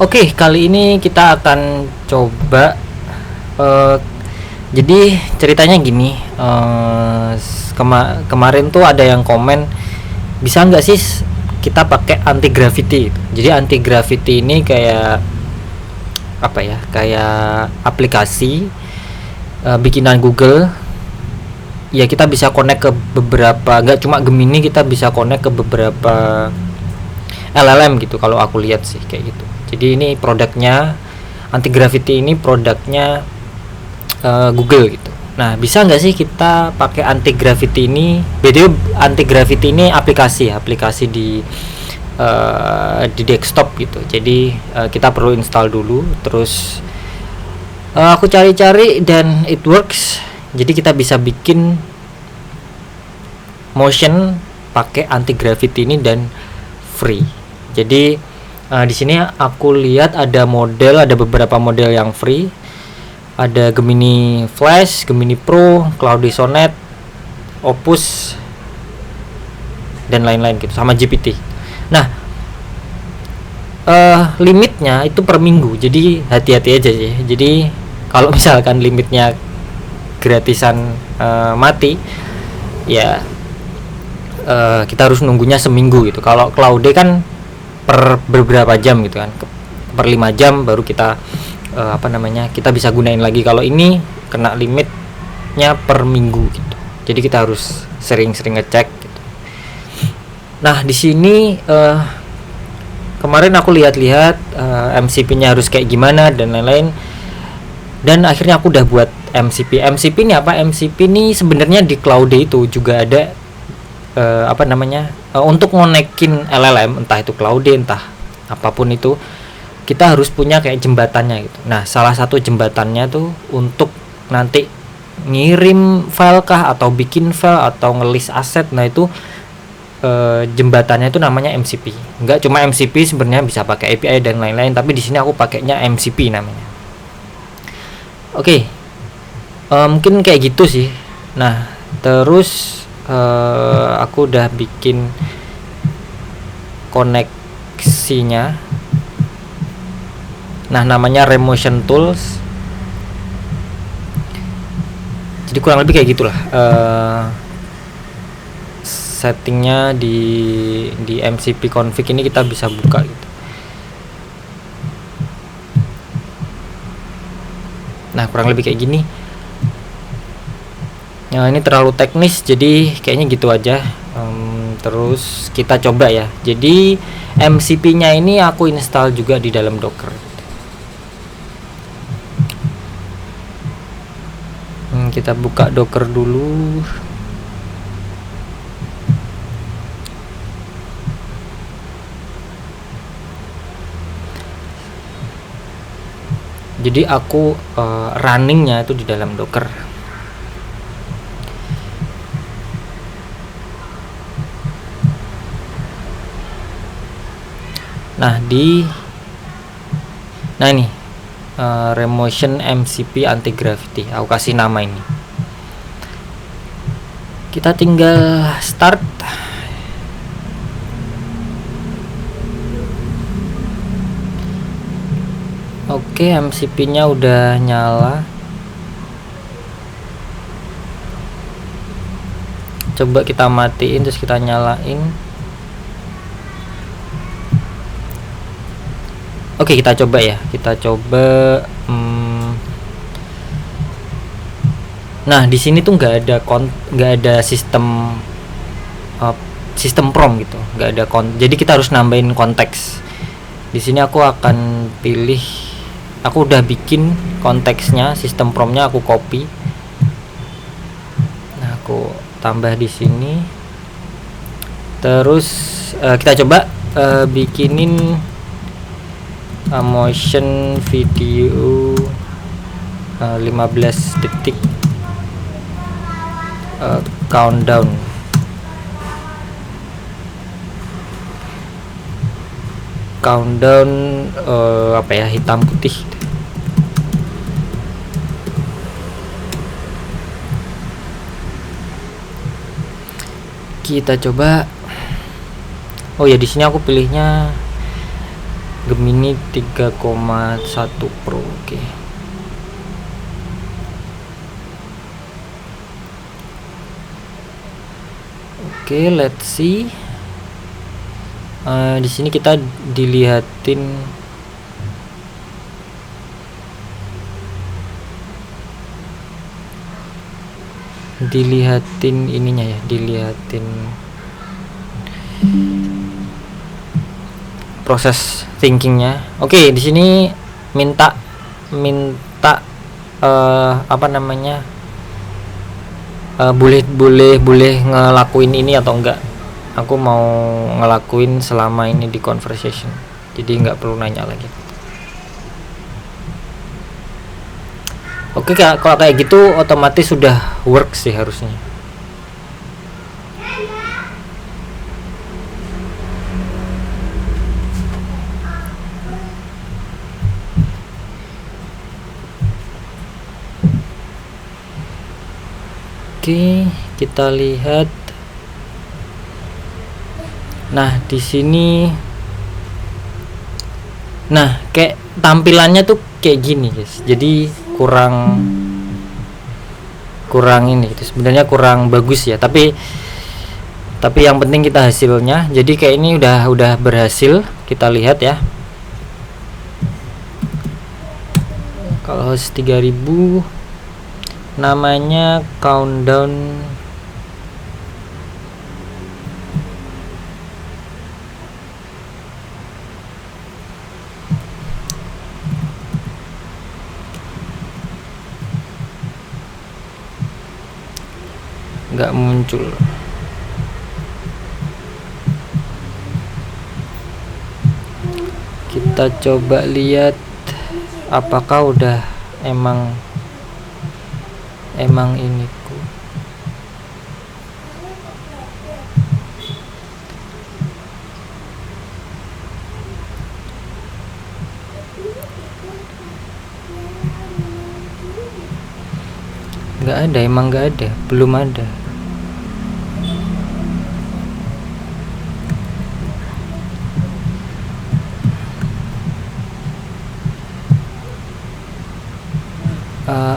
Oke, kali ini kita akan coba. eh, jadi ceritanya gini, kemarin tuh ada yang komen, bisa nggak sih kita pakai anti gravity? Jadi anti gravity ini kayak apa ya? Kayak aplikasi bikinan Google. Ya kita bisa connect ke beberapa, nggak cuma Gemini, kita bisa connect ke beberapa LLM gitu. Kalau aku lihat sih kayak gitu. Jadi ini produknya anti gravity, ini produknya Google gitu. Nah, bisa nggak sih kita pakai anti gravity ini? Video anti gravity ini aplikasi di desktop gitu. Jadi kita perlu install dulu. Terus aku cari-cari dan it works. Jadi kita bisa bikin motion pakai anti gravity ini dan free. Jadi di sini aku lihat ada beberapa model yang free. Ada Gemini Flash, Gemini Pro, Cloudy Sonnet, Opus, dan lain-lain gitu, sama GPT. Nah, limitnya itu per minggu, jadi hati-hati aja sih. Jadi kalau misalkan limitnya gratisan mati, ya kita harus nunggunya seminggu gitu. Kalau Cloudy kan per beberapa jam gitu kan, per 5 jam baru kita kita bisa gunain lagi. Kalau ini kena limitnya per minggu gitu, jadi kita harus sering-sering ngecek gitu. Nah di sini kemarin aku lihat-lihat MCP-nya harus kayak gimana dan lain-lain, dan akhirnya aku udah buat MCP. MCP ini apa? MCP ini sebenarnya di Cloudy itu juga ada untuk ngonekin LLM, entah itu Cloudy entah apapun itu, kita harus punya kayak jembatannya gitu. Nah, salah satu jembatannya tuh untuk nanti ngirim file kah atau bikin file atau ngelis aset. Nah, itu jembatannya itu namanya MCP. Enggak cuma MCP, sebenarnya bisa pakai API dan lain-lain, tapi di sini aku pakainya MCP namanya. Oke. Mungkin kayak gitu sih. Nah, terus aku udah bikin koneksinya. Nah, namanya Remotion Tools. Jadi kurang lebih kayak gitulah settingnya di MCP config ini. Kita bisa buka gitu. Nah, kurang lebih kayak gini. Nah, ini terlalu teknis, jadi kayaknya gitu aja. Terus kita coba ya. Jadi MCP-nya ini aku install juga di dalam Docker. Kita buka Docker dulu. Jadi aku runningnya itu di dalam Docker. Nah ini Remotion MCP anti gravity, aku kasih nama ini. Kita tinggal start. Oke, MCP nya udah nyala. Coba kita matiin terus kita nyalain. Oke, kita coba ya. Kita coba. Nah, di sini tuh nggak ada sistem prompt gitu, nggak ada jadi kita harus nambahin konteks. Di sini aku akan pilih, aku udah bikin konteksnya, sistem promptnya aku copy. Nah, aku tambah di sini. Terus kita coba bikinin motion video 15 detik countdown. Hitam putih. Kita coba. Oh ya, di sini aku pilihnya Gemini 3,1 Pro. Oke. Oke, let's see. Di sini kita dilihatin ininya ya, dilihatin proses thinkingnya. Oke, di sini minta apa namanya, boleh ngelakuin ini atau enggak. Aku mau ngelakuin selama ini di conversation, jadi nggak perlu nanya lagi. Oke, kalau kayak gitu otomatis sudah work sih harusnya. Oke, kita lihat. Nah, di sini kayak tampilannya tuh kayak gini, guys. Jadi kurang ini gitu. Sebenarnya kurang bagus ya, tapi yang penting kita hasilnya. Jadi kayak ini udah berhasil. Kita lihat ya. Kalau host 3000 namanya countdown. Nggak muncul. Kita coba lihat apakah udah emang ini nggak ada, emang nggak ada, belum ada.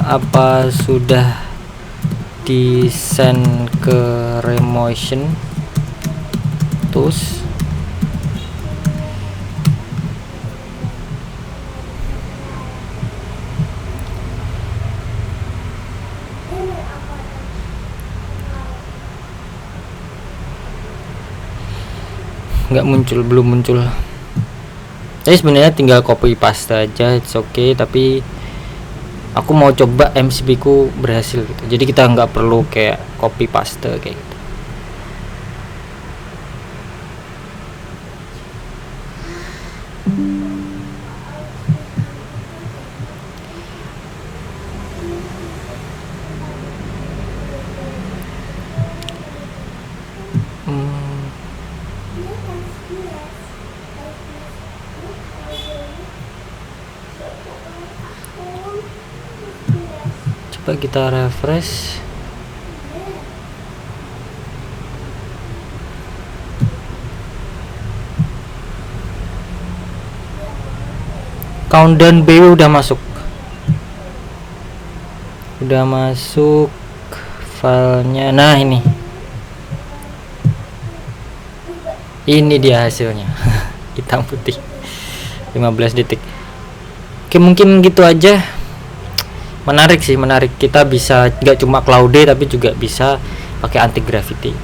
Apa sudah di send ke Remotion Tools? Nggak muncul, belum muncul. Jadi sebenarnya tinggal copy paste aja, it's okay. Tapi aku mau coba MCP ku berhasil gitu. Jadi kita nggak perlu kayak copy paste kayak gitu. Coba kita refresh. Countdown BW udah masuk. Filenya. Nah, ini dia hasilnya. Hitam putih 15 detik. Oke, mungkin gitu aja. Menarik sih, menarik. Kita bisa nggak cuma cloudy tapi juga bisa pakai anti gravity.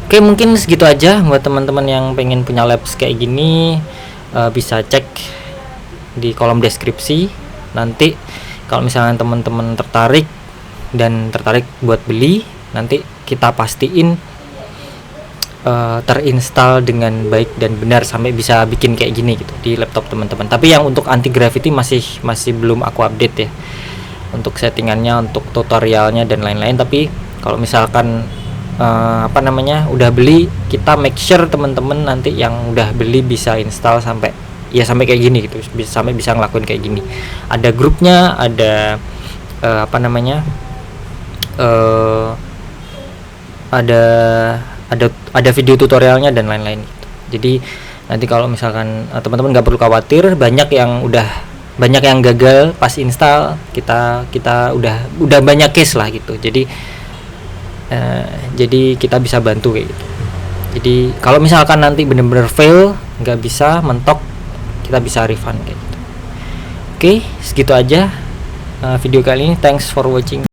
Oke, mungkin segitu aja buat teman-teman yang pengen punya labs kayak gini. Bisa cek di kolom deskripsi. Nanti kalau misalnya teman-teman tertarik buat beli, nanti kita pastiin terinstall dengan baik dan benar sampai bisa bikin kayak gini gitu di laptop teman-teman. Tapi yang untuk anti gravity masih belum aku update ya, untuk settingannya, untuk tutorialnya dan lain-lain. Tapi kalau misalkan udah beli, kita make sure teman-teman nanti yang udah beli bisa install sampai kayak gini gitu, sampai bisa ngelakuin kayak gini. Ada grupnya, ada ada video tutorialnya dan lain-lain gitu. Jadi Nanti kalau misalkan teman-teman nggak perlu khawatir, banyak yang gagal pas install, kita udah banyak case lah gitu. Jadi kita bisa bantu kayak gitu. Jadi kalau misalkan nanti bener-bener fail, nggak bisa mentok, kita bisa refund kayak gitu. Oke, segitu aja video kali ini. Thanks for watching.